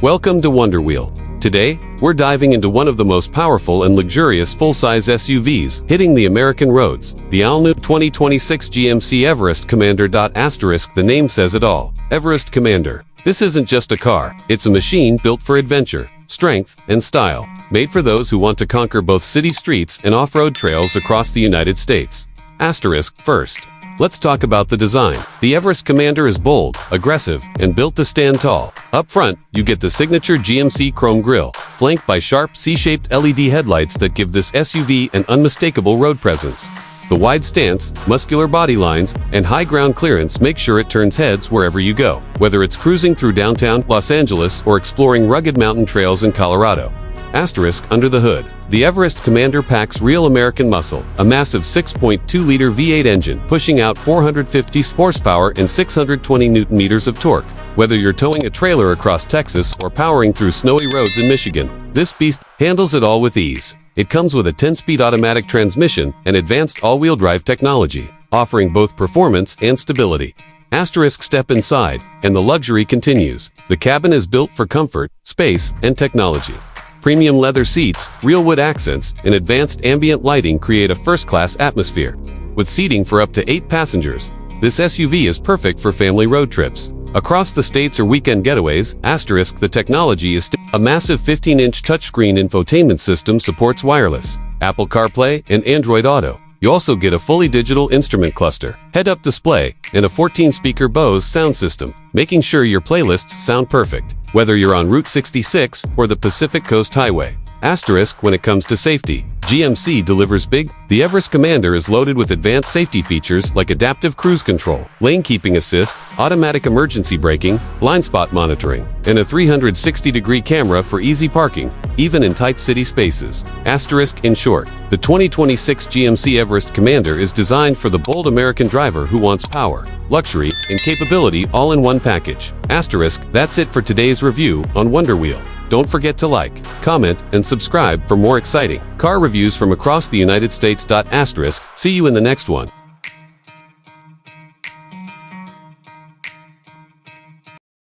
Welcome to Wonder Wheel. Today, we're diving into one of the most powerful and luxurious full-size SUVs hitting the American roads, the all-new 2026 GMC Everest Commander. The name says it all. Everest Commander. This isn't just a car, it's a machine built for adventure, strength, and style, made for those who want to conquer both city streets and off-road trails across the United States. First, let's talk about the design. The Everest Commander is bold, aggressive, and built to stand tall. Up front, you get the signature GMC chrome grille, flanked by sharp C-shaped LED headlights that give this SUV an unmistakable road presence. The wide stance, muscular body lines, and high ground clearance make sure it turns heads wherever you go, whether it's cruising through downtown Los Angeles or exploring rugged mountain trails in Colorado. Under the hood. The Everest Commander packs real American muscle, a massive 6.2-liter V8 engine pushing out 450 horsepower and 620 Nm of torque. Whether you're towing a trailer across Texas or powering through snowy roads in Michigan, this beast handles it all with ease. It comes with a 10-speed automatic transmission and advanced all-wheel drive technology, offering both performance and stability. Step inside, and the luxury continues. The cabin is built for comfort, space, and technology. Premium leather seats, real wood accents, and advanced ambient lighting create a first-class atmosphere. With seating for up to 8 passengers, this SUV is perfect for family road trips. Across the states or weekend getaways, the technology is a massive 15-inch touchscreen infotainment system supports wireless, Apple CarPlay, and Android Auto. You also get a fully digital instrument cluster, head-up display, and a 14-speaker Bose sound system, making sure your playlists sound perfect, whether you're on Route 66 or the Pacific Coast Highway. When it comes to safety, GMC delivers big. The Everest Commander is loaded with advanced safety features like adaptive cruise control, lane keeping assist, automatic emergency braking, blind spot monitoring, and a 360-degree camera for easy parking, even in tight city spaces. In short, the 2026 GMC Everest Commander is designed for the bold American driver who wants power, luxury, and capability all in one package. That's it for today's review on Wonder Wheel. Don't forget to like, comment, and subscribe for more exciting car reviews from across the United States. See you in the next one.